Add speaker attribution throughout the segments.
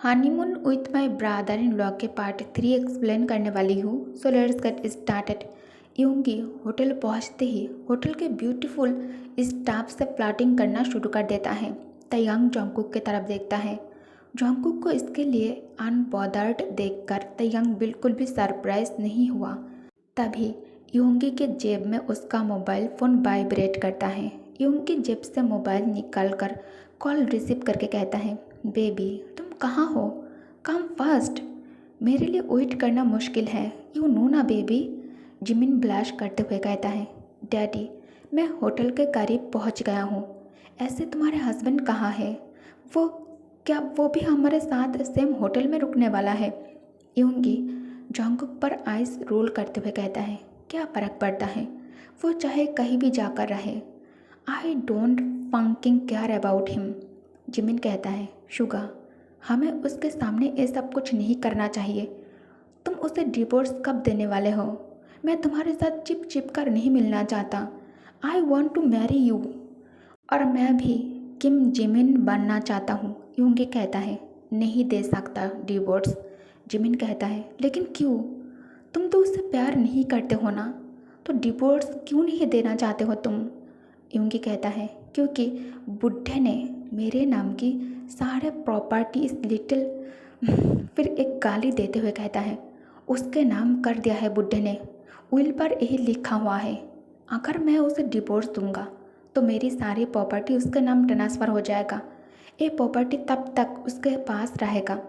Speaker 1: Honeymoon with my brother in law के part 3 explain करने वाली हूँ। So let's get started. Yoongi hotel पहुँचते ही होटल के ब्यूटीफुल स्टाफ से प्लॉटिंग करना शुरू कर देता है। तयंग जोंगकुक की तरफ देखता है। जोंगकुक को इसके लिए अनबॉदर्ड देखकर तयंग बिल्कुल भी सरप्राइज नहीं हुआ। तभी यूंगी के जेब में उसका मोबाइल फ़ोन वाइब्रेट करता है। यूंगी जेब से मोबाइल निकालकर कॉल रिसीव करके कहता है, बेबी तुम कहाँ हो? कम फास्ट, मेरे लिए वेट करना मुश्किल है। यू नो ना बेबी, जिमिन ब्लश करते हुए कहता है, डैडी मैं होटल के करीब पहुंच गया हूँ। ऐसे तुम्हारे हस्बैंड कहाँ है? वो क्या वो भी हमारे साथ सेम होटल में रुकने वाला है? यूंगी जोंगकुक पर आइस रोल करते हुए कहता है, क्या फ़र्क पड़ता है, वो चाहे कहीं भी जाकर रहे। I don't fucking care about him. Jimin कहता है, शुगा हमें उसके सामने ये सब कुछ नहीं करना चाहिए। तुम उसे डिवोर्स कब देने वाले हो? मैं तुम्हारे साथ चिप चिप कर नहीं मिलना चाहता। I want to marry you. और मैं भी किम जिमिन बनना चाहता हूँ। यूंगी कहता है, नहीं दे सकता डिवोर्स। जिमिन कहता है, लेकिन क्यों? तुम तो उससे प्यार नहीं करते हो ना, तो डिवोर्स क्यों नहीं देना चाहते हो तुम? यूंगी कहता है, क्योंकि बुढ़े ने मेरे नाम की सारे प्रॉपर्टी इस लिटिल फिर एक गाली देते हुए कहता है, उसके नाम कर दिया है बुढ़े ने, विल पर यही लिखा हुआ है। अगर मैं उसे डिवोर्स दूंगा तो मेरी सारी प्रॉपर्टी उसके नाम ट्रांसफ़र हो जाएगा। ये प्रॉपर्टी तब तक उसके पास रहेगा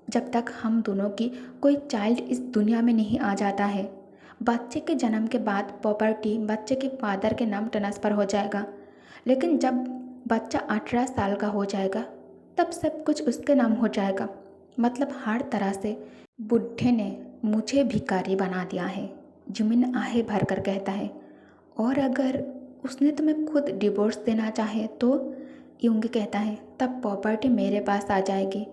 Speaker 1: जब तक हम दोनों की कोई चाइल्ड इस दुनिया में नहीं आ जाता है। बच्चे के जन्म के बाद प्रॉपर्टी बच्चे के फादर के नाम ट्रांसफ़र हो जाएगा, लेकिन जब बच्चा 18 साल का हो जाएगा तब सब कुछ उसके नाम हो जाएगा। मतलब हर तरह से बुढ़े ने मुझे भिखारी बना दिया है। जिमिन आहे भर कर कहता है, और अगर उसने तुम्हें खुद डिवोर्स देना चाहे तो? यूंगी कहता है, तब प्रॉपर्टी मेरे पास आ जाएगी।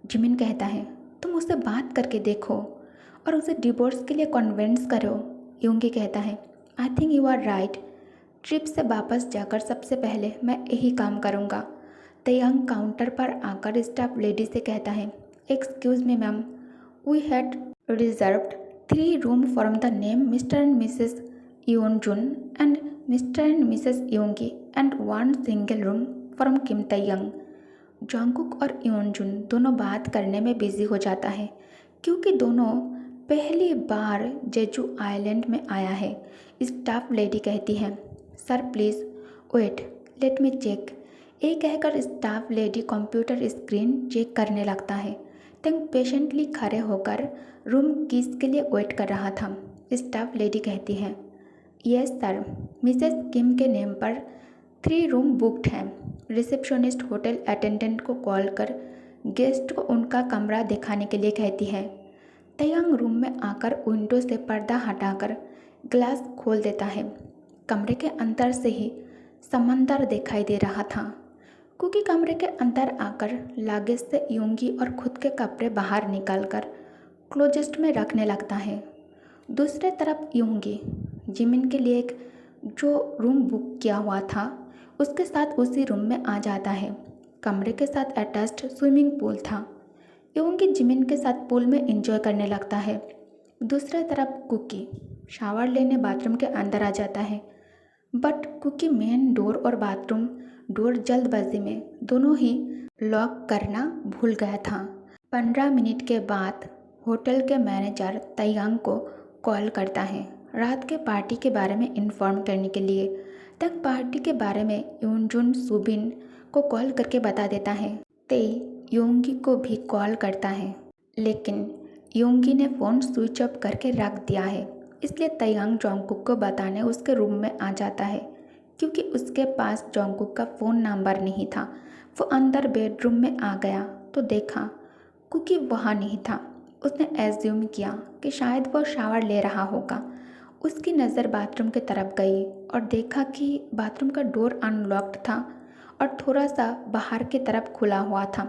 Speaker 1: जिमिन कहता है, तुम उससे बात करके देखो और उसे डिवोर्स के लिए कन्विंस करो। यूंगी कहता है, I think you are right. Trip से वापस जाकर सबसे पहले मैं यही काम करूँगा। तयंग काउंटर पर आकर स्टाफ लेडी से कहता है, excuse me ma'am, we had reserved 3 room from the name mister and missus Yeonjun and mister and missus Yoongi and 1 single room from Kim Taehyung. Jungkook और योनजुन दोनों बात करने में बिजी हो जाता है क्योंकि दोनों पहली बार जेजू आइलैंड में आया है। स्टाफ लेडी कहती है, sir please wait, let me check. ये कहकर staff lady computer screen check करने लगता है। तंग पेशेंटली खड़े होकर रूम कीज के लिए वेट कर रहा था। स्टाफ लेडी कहती है, यस सर, मिसेस किम के नेम पर 3 रूम बुकड हैं। रिसेप्शनिस्ट होटल अटेंडेंट को कॉल कर गेस्ट को उनका कमरा दिखाने के लिए कहती है। तयंग रूम में आकर विंडो से पर्दा हटाकर ग्लास खोल देता है। कमरे के अंदर से ही समंदर दिखाई दे रहा था। क्योंकि कमरे के अंदर आकर लागेज से यूंगी और खुद के कपड़े बाहर निकालकर क्लोजेस्ट में रखने लगता है। दूसरे तरफ यूंगी जिमिन के लिए एक जो रूम बुक किया हुआ था उसके साथ उसी रूम में आ जाता है। कमरे के साथ अटैच्ड स्विमिंग पूल था। यूंगी जिमिन के साथ पूल में एंजॉय करने लगता है। दूसरी तरफ कुकी शावर लेने बाथरूम के अंदर आ जाता है, बट कुकी मेन डोर और बाथरूम डोर जल्दबाजी में दोनों ही लॉक करना भूल गया था। 15 मिनट के बाद होटल के मैनेजर तयंग को कॉल करता है रात के पार्टी के बारे में इन्फॉर्म करने के लिए। तक पार्टी के बारे में यूनजुन सुबिन को कॉल करके बता देता है। तेई योंगी को भी कॉल करता है, लेकिन योंगी ने फ़ोन स्विच ऑफ करके रख दिया है। इसलिए तयंग जोंगकुक को बताने उसके रूम में आ जाता है। क्योंकि उसके पास जोंगकुक का फ़ोन नंबर नहीं था, वो अंदर बेडरूम में आ गया तो देखा कुकी वहाँ नहीं था। उसने एज्यूम किया कि शायद वो शावर ले रहा होगा। उसकी नज़र बाथरूम की तरफ गई और देखा कि बाथरूम का डोर अनलॉक्ड था और थोड़ा सा बाहर की तरफ खुला हुआ था।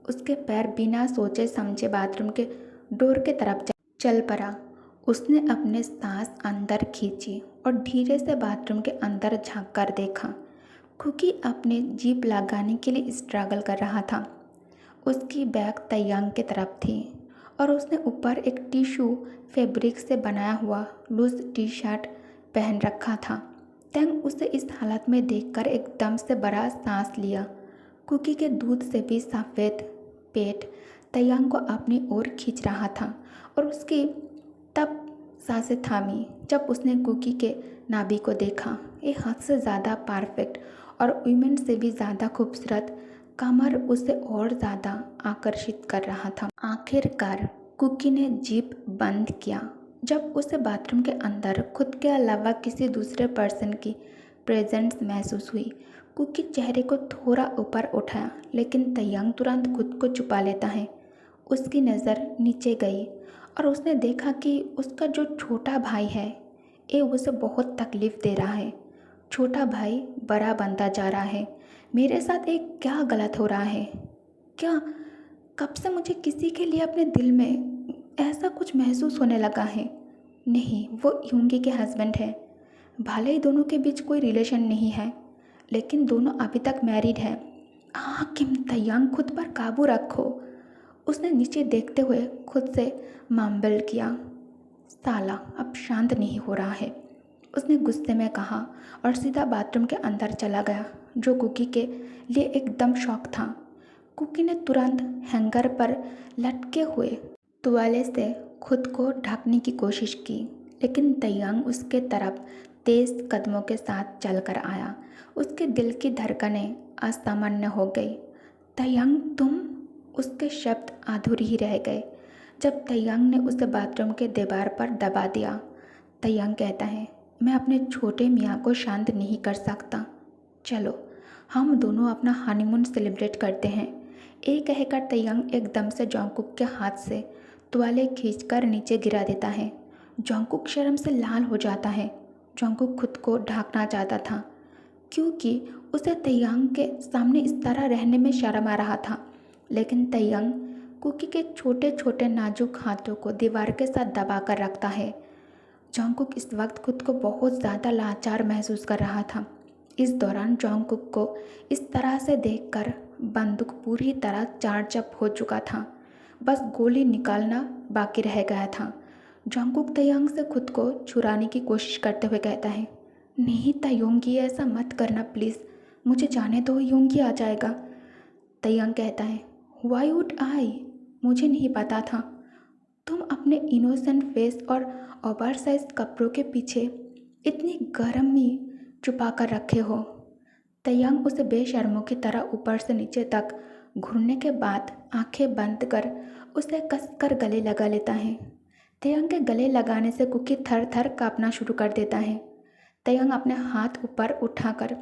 Speaker 1: उसके पैर बिना सोचे समझे बाथरूम के डोर के तरफ चल पड़ा। उसने अपने सांस अंदर खींची और धीरे से बाथरूम के अंदर झांक कर देखा। कुकी अपने जीभ लगाने के लिए स्ट्रगल कर रहा था। उसकी बैग तैयांग की तरफ थी और उसने ऊपर एक टिश्यू फैब्रिक से बनाया हुआ लूज टी शर्ट पहन रखा था। तैंग उसे इस हालत में देखकर एकदम से बड़ा सांस लिया। कुकी के दूध से भी सफ़ेद पेट तैयांग को अपनी ओर खींच रहा था और उसकी तब सांसें थामी जब उसने कुकी के नाभि को देखा। एक हद से ज़्यादा परफेक्ट और वीमेन से भी ज़्यादा खूबसूरत कमर उसे और ज़्यादा आकर्षित कर रहा था। आखिरकार कुकी ने जीप बंद किया जब उसे बाथरूम के अंदर खुद के अलावा किसी दूसरे पर्सन की प्रेजेंस महसूस हुई। कुकी चेहरे को थोड़ा ऊपर उठाया लेकिन तैयांग तुरंत खुद को छुपा लेता है। उसकी नज़र नीचे गई और उसने देखा कि उसका जो छोटा भाई है ये उसे बहुत तकलीफ़ दे रहा है। छोटा भाई बड़ा बनता जा रहा है। मेरे साथ एक क्या गलत हो रहा है? क्या कब से मुझे किसी के लिए अपने दिल में ऐसा कुछ महसूस होने लगा है? नहीं, वो यूंगी के हस्बैंड है। भले ही दोनों के बीच कोई रिलेशन नहीं है लेकिन दोनों अभी तक मैरिड हैं। किम तैयांग, खुद पर काबू रखो। उसने नीचे देखते हुए खुद से मम्बल किया। साला अब शांत नहीं हो रहा है, उसने गुस्से में कहा और सीधा बाथरूम के अंदर चला गया जो कुकी के लिए एकदम शॉक था। कुकी ने तुरंत हैंगर पर लटके हुए तुवाले से खुद को ढकने की कोशिश की लेकिन तैयांग उसके तरफ तेज कदमों के साथ चलकर आया। उसके दिल की धड़कनें असामान्य हो गई। तैयांग तुम, उसके शब्द अधूरे ही रह गए जब तैयांग ने उसे बाथरूम के दीवार पर दबा दिया। तैयांग कहता है, मैं अपने छोटे मियाँ को शांत नहीं कर सकता। चलो हम दोनों अपना हनीमून सेलिब्रेट करते हैं। ये कहकर तैयांग एकदम से जोंगकुक के हाथ से तुवाले खींचकर नीचे गिरा देता है। जोंगकुक शर्म से लाल हो जाता है। जोंगकुक खुद को ढांकना चाहता था क्योंकि उसे तैयांग के सामने इस तरह रहने में शर्म आ रहा था, लेकिन तैयांग कुकी के छोटे छोटे नाजुक हाथों को दीवार के साथ दबा कर रखता है। जोंगकुक इस वक्त खुद को बहुत ज़्यादा लाचार महसूस कर रहा था। इस दौरान जोंगकुक को इस तरह से देखकर बंदूक पूरी तरह चार्जअप हो चुका था, बस गोली निकालना बाकी रह गया था। जोंगकुक तैयांग से खुद को छुड़ाने की कोशिश करते हुए कहता है, नहीं तैयोंगी, ऐसा मत करना प्लीज़, मुझे जाने दो, योंगी आ जाएगा। तैयांग कहता है, वाई वुड आई, मुझे नहीं पता था तुम अपने इनोसेंट फेस और ओवरसाइज कपड़ों के पीछे इतनी गर्मी छुपा कर रखे हो। तैयांग उसे बेशर्मों की तरह ऊपर से नीचे तक घूरने के बाद आंखें बंद कर उसे कसकर गले लगा लेता है। तैयांग के गले लगाने से कुकी थर थर काँपना शुरू कर देता है। तैयांग अपने हाथ ऊपर उठाकर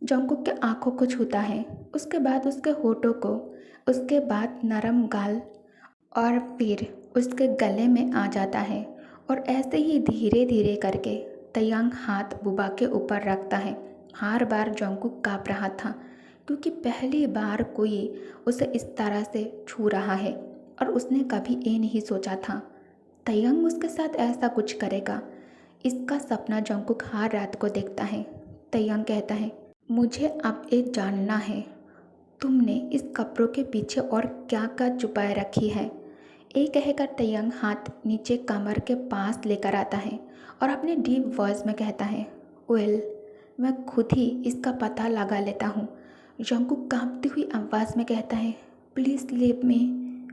Speaker 1: जोंगकुक के आंखों को छूता है, उसके बाद उसके होठों को, उसके बाद नरम गाल और फिर उसके गले में आ जाता है और ऐसे ही धीरे धीरे करके तैयांग हाथ बुबा के ऊपर रखता है। हर बार जोंगकुक काँप रहा था क्योंकि पहली बार कोई उसे इस तरह से छू रहा है और उसने कभी ये नहीं सोचा था तैयांग उसके साथ ऐसा कुछ करेगा। इसका सपना जोंगकुक हर रात को देखता है। तैयांग कहता है, मुझे अब ये जानना है तुमने इस कपड़ों के पीछे और क्या क्या छुपाए रखी है। ये कहकर तैयांग हाथ नीचे कमर के पास लेकर आता है और अपने डीप वॉइस में कहता है, वेल मैं खुद ही इसका पता लगा लेता हूँ। जोंगकुक कांपती हुई आवाज़ में कहता है, प्लीज़ लीव मी,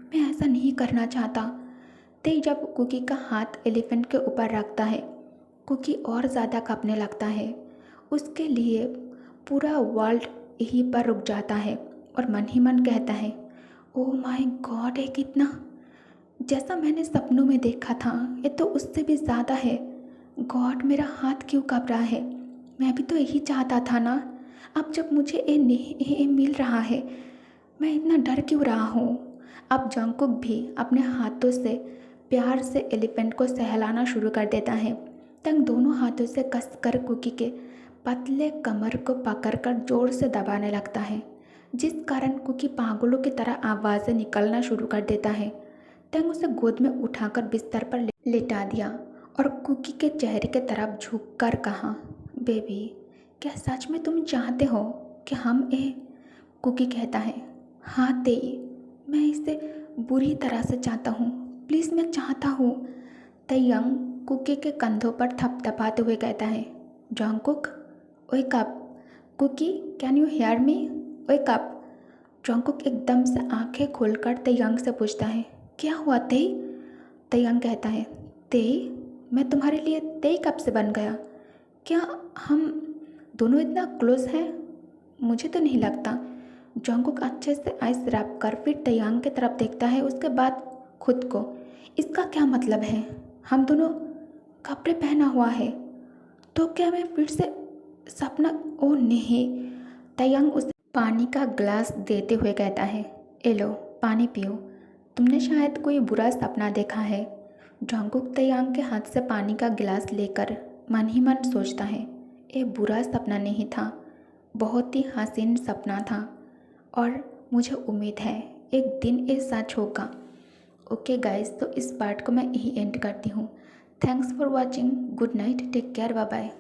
Speaker 1: मैं ऐसा नहीं करना चाहता। ते जब कुकी का हाथ एलिफेंट के ऊपर रखता है, कुकी और ज़्यादा कांपने लगता है। उसके लिए पूरा वर्ल्ड यहीं पर रुक जाता है और मन ही मन कहता है, ओह माय गॉड, ये कितना जैसा मैंने सपनों में देखा था, ये तो उससे भी ज़्यादा है। गॉड, मेरा हाथ क्यों काँप रहा है? मैं भी तो यही चाहता था ना। अब जब मुझे ये नहीं ये मिल रहा है, मैं इतना डर क्यों रहा हूँ? अब जोंगकुक भी अपने हाथों से प्यार से एलिफेंट को सहलाना शुरू कर देता है। तंग दोनों हाथों से कसकर कुकी के पतले कमर को पकड़कर जोर से दबाने लगता है, जिस कारण कुकी पागलों की तरह आवाज़ें निकलना शुरू कर देता है। तंग उसे गोद में उठाकर बिस्तर पर लेटा दिया और कुकी के चेहरे की तरफ झुककर कहा, बेबी, क्या सच में तुम चाहते हो कि हम कुकी कहता है, हाँ तेई, मैं इसे बुरी तरह से चाहता हूँ, प्लीज़ मैं चाहता हूँ। तयंग कुकी के कंधों पर थपथपाते हुए कहता है। Jungkook, wake up. Cookie, can you hear me? Wake up. Jungkook एकदम से आंखें खोलकर तयंग से पूछता है, क्या हुआ तेई? तयंग कहता है, तेई, मैं तुम्हारे लिए तेई कब से बन गया? क्या हम दोनों इतना क्लोज हैं? मुझे तो नहीं लगता। जॉन्गकुक अच्छे से आइस रैप कर फिर तयंग की तरफ देखता है, उसके बाद खुद को। इसका क्या मतलब है? हम दोनों कपड़े पहना हुआ है, तो क्या मैं फिर से सपना? ओ नहीं। तयंग उसे पानी का ग्लास देते हुए कहता है, ए लो पानी पियो, तुमने शायद कोई बुरा सपना देखा है। जॉन्गकुक तयंग के हाथ से पानी का गिलास लेकर मन ही मन सोचता है, ये बुरा सपना नहीं था, बहुत ही हसीन सपना था और मुझे उम्मीद है एक दिन ये सच होगा। ओके गाइस, तो इस पार्ट को मैं यही एंड करती हूँ। Thanks for watching. Good night, take care, bye bye.